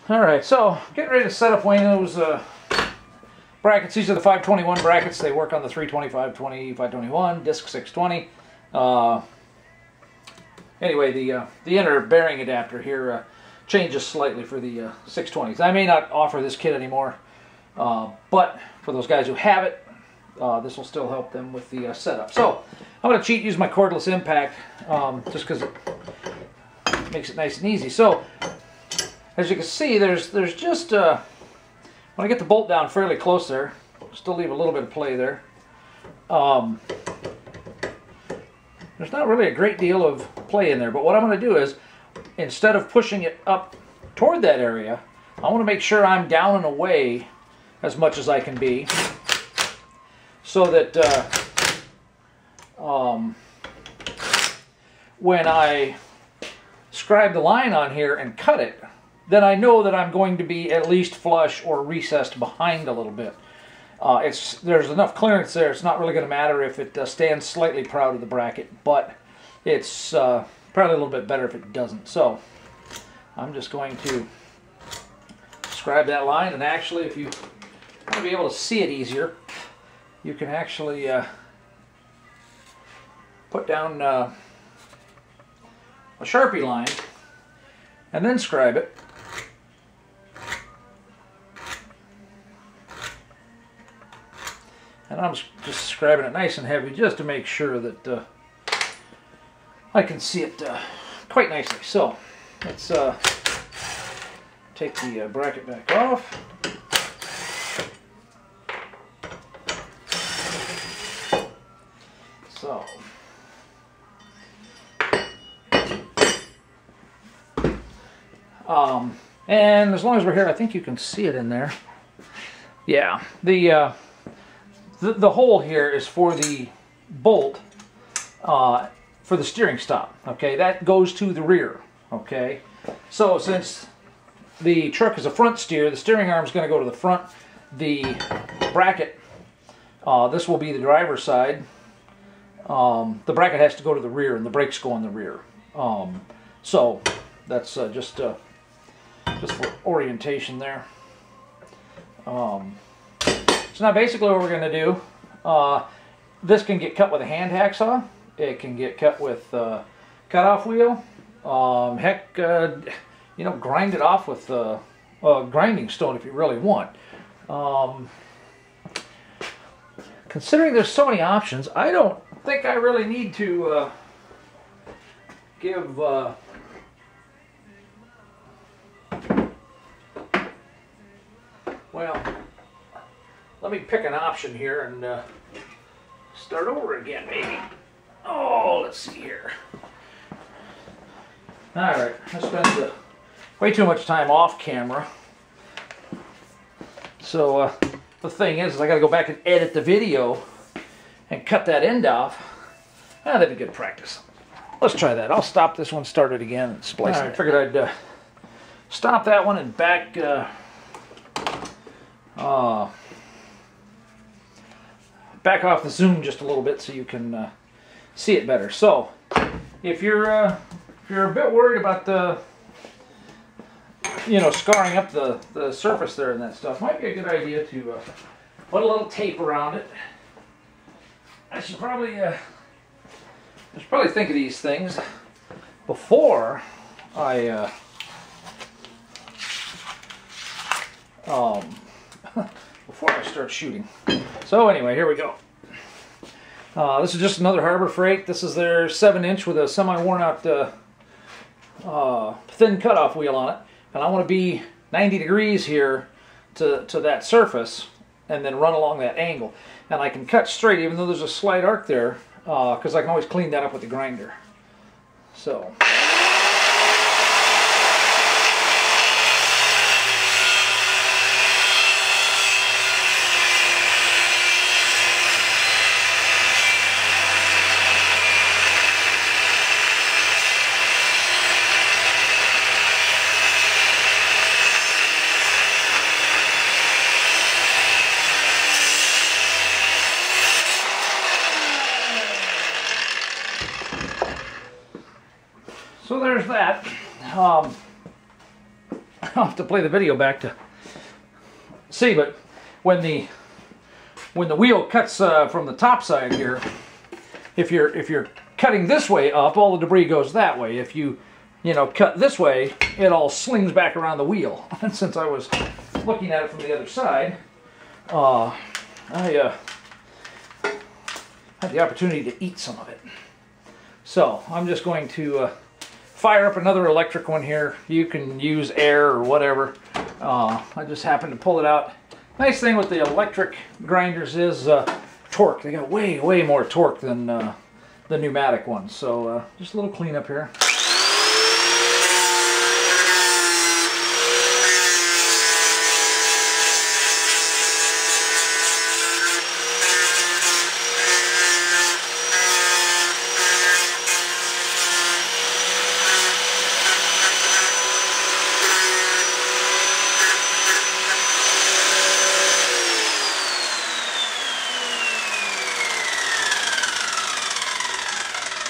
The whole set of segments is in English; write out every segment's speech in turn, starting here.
Alright, so getting ready to set up one of those brackets. These are the 521 brackets. They work on the 320, 520, 521, disc 620. Anyway, the inner bearing adapter here changes slightly for the 620s. I may not offer this kit anymore, but for those guys who have it, this will still help them with the setup. So I'm going to use my cordless impact just because it makes it nice and easy. So as you can see, there's just when I get the bolt down fairly close there, still leave a little bit of play there. There's not really a great deal of play in there, but what I'm going to do is, instead of pushing it up toward that area, I want to make sure I'm down and away as much as I can be, so that when I scribe the line on here and cut it, then I know that I'm going to be at least flush or recessed behind a little bit. There's enough clearance there, it's not really going to matter if it stands slightly proud of the bracket, but it's probably a little bit better if it doesn't. So I'm just going to scribe that line, and actually, if you want to be able to see it easier, you can actually put down a Sharpie line and then scribe it. And I'm just scribing it nice and heavy just to make sure that I can see it quite nicely. So let's take the bracket back off. So and as long as we're here, I think you can see it in there. Yeah, the hole here is for the bolt for the steering stop. Okay, that goes to the rear. Okay, so since the truck is a front steer, the steering arm is going to go to the front. The bracket, this will be the driver's side. The bracket has to go to the rear, and the brakes go on the rear. So that's just for orientation there. So now basically what we're going to do, this can get cut with a hand hacksaw. It can get cut with a cut-off wheel. Heck, you know, grind it off with a grinding stone if you really want. Considering there's so many options, I don't think I really need to give well, let me pick an option here and start over again, maybe. Oh, let's see here. Alright, I spent way too much time off camera. So the thing is I got to go back and edit the video and cut that end off. That'd be good practice. Let's try that. I'll stop this one, start it again, and splice it. I figured I'd stop that one and back back off the zoom just a little bit so you can see it better. So if you're a bit worried about the scarring up the surface there and that stuff, might be a good idea to put a little tape around it. I should probably think of these things before I before I start shooting. So anyway, here we go. This is just another Harbor Freight. This is their 7-inch with a semi-worn out thin cutoff wheel on it. And I want to be 90 degrees here to that surface and then run along that angle. And I can cut straight even though there's a slight arc there because I can always clean that up with the grinder. So. I'll have to play the video back to see, but when the wheel cuts from the top side here, if you're cutting this way up, all the debris goes that way. If you cut this way, it all slings back around the wheel. And since I was looking at it from the other side, I had the opportunity to eat some of it. So I'm just going to fire up another electric one here. You can use air or whatever. I just happened to pull it out. Nice thing with the electric grinders is torque. They got way more torque than the pneumatic ones. So just a little cleanup here.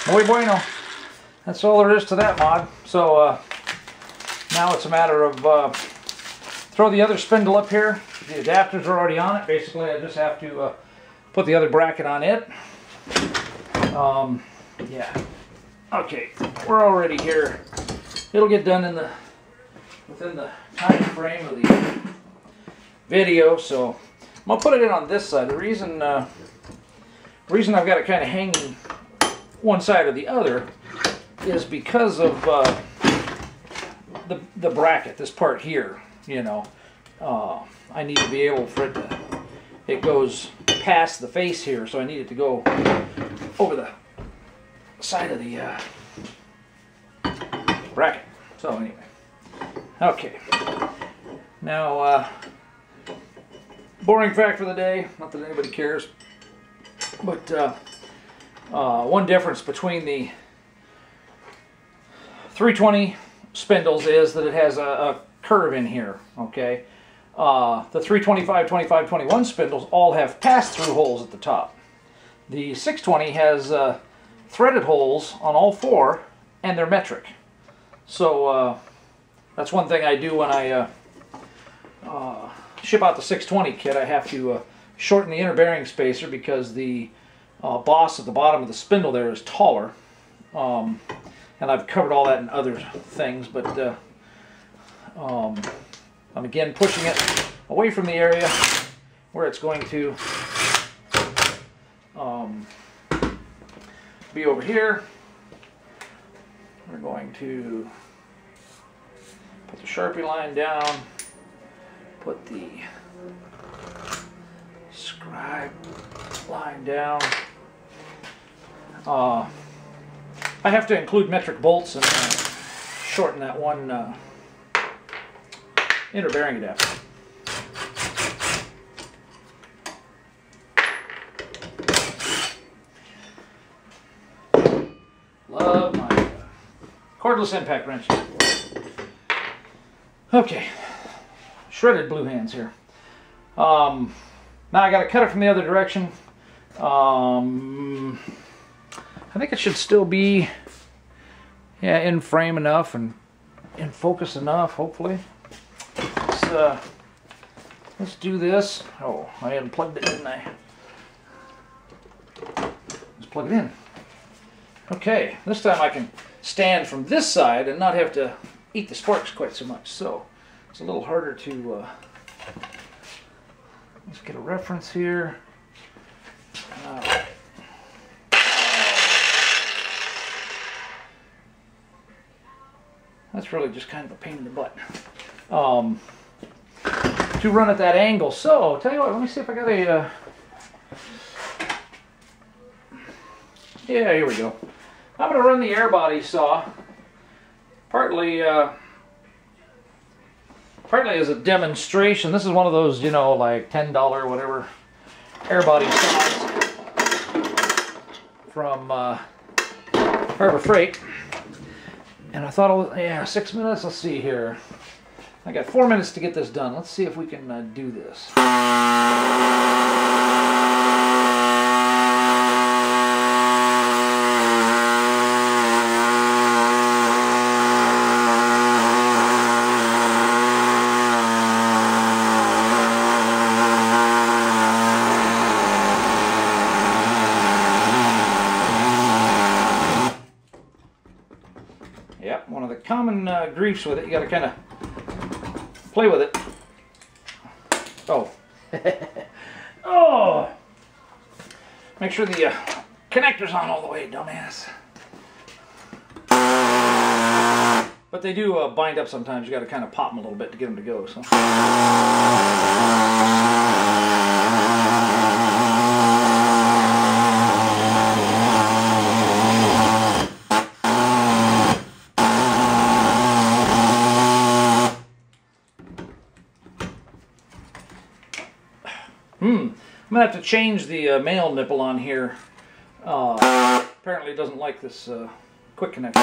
Muy bueno. That's all there is to that mod. So now it's a matter of throw the other spindle up here. The adapters are already on it. Basically, I just have to put the other bracket on it. Yeah. Okay, we're already here. It'll get done within the time frame of the video. So I'm gonna put it in on this side. The reason I've got it kind of hanging one side or the other is because of the bracket, this part here. I need to be able for it goes past the face here, so I need it to go over the side of the bracket. So anyway, okay. Now, boring fact for the day, not that anybody cares, but one difference between the 320 spindles is that it has a curve in here, okay? The 325, 25, 21 spindles all have pass-through holes at the top. The 620 has threaded holes on all four, and they're metric. So that's one thing I do when I ship out the 620 kit. I have to shorten the inner bearing spacer because the boss at the bottom of the spindle there is taller. And I've covered all that in other things, but I'm again pushing it away from the area where it's going to be over here. We're going to put the Sharpie line down, put the scribe line down. I have to include metric bolts and shorten that one inner bearing adapter. Love my cordless impact wrench. Okay, shredded blue hands here. Now I got to cut it from the other direction. I think it should still be, yeah, in frame enough and in focus enough, hopefully. Let's do this. Oh, I unplugged it, didn't I? Let's plug it in. Okay, this time I can stand from this side and not have to eat the sparks quite so much. So it's a little harder to, let's get a reference here. That's really just kind of a pain in the butt to run at that angle. So, tell you what, let me see if I got a... yeah, here we go. I'm going to run the air body saw partly as a demonstration. This is one of those, like $10 whatever air body saws from Harbor Freight. And I thought, yeah, 6 minutes. Let's see here. I got 4 minutes to get this done. Let's see if we can do this. common griefs with it. You got to kind of play with it. Oh. Oh! Make sure the connector's on all the way, dumbass. But they do bind up sometimes. You got to kind of pop them a little bit to get them to go. So. I'm going to have to change the male nipple on here. Apparently it doesn't like this quick connect.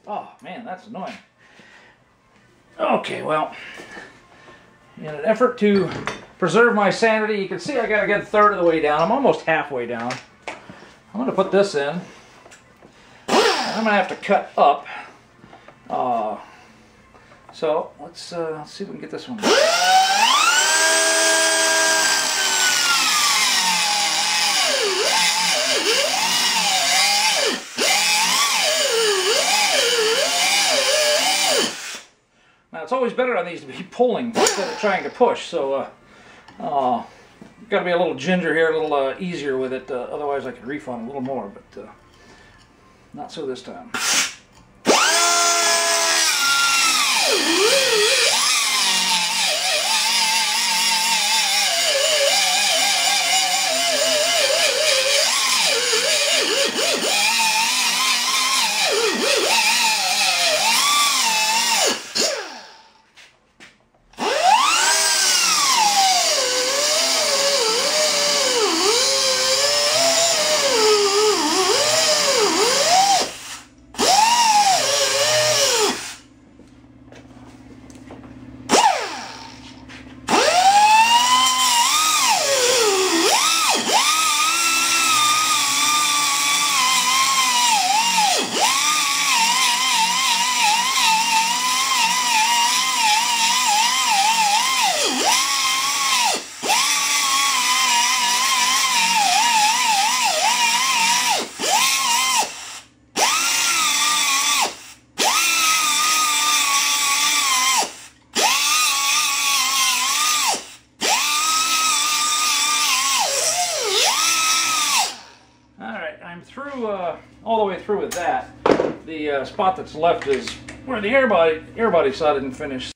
Oh man, that's annoying. Okay, well, in an effort to preserve my sanity, you can see I got a good third of the way down. I'm almost halfway down. I'm going to put this in. I'm going to have to cut up. So let's see if we can get this one. Now it's always better on these to be pulling instead of trying to push, so got to be a little ginger here, a little easier with it, otherwise I could refund a little more, but not so this time. Through all the way through with that. The spot that's left is where the air body saw didn't finish.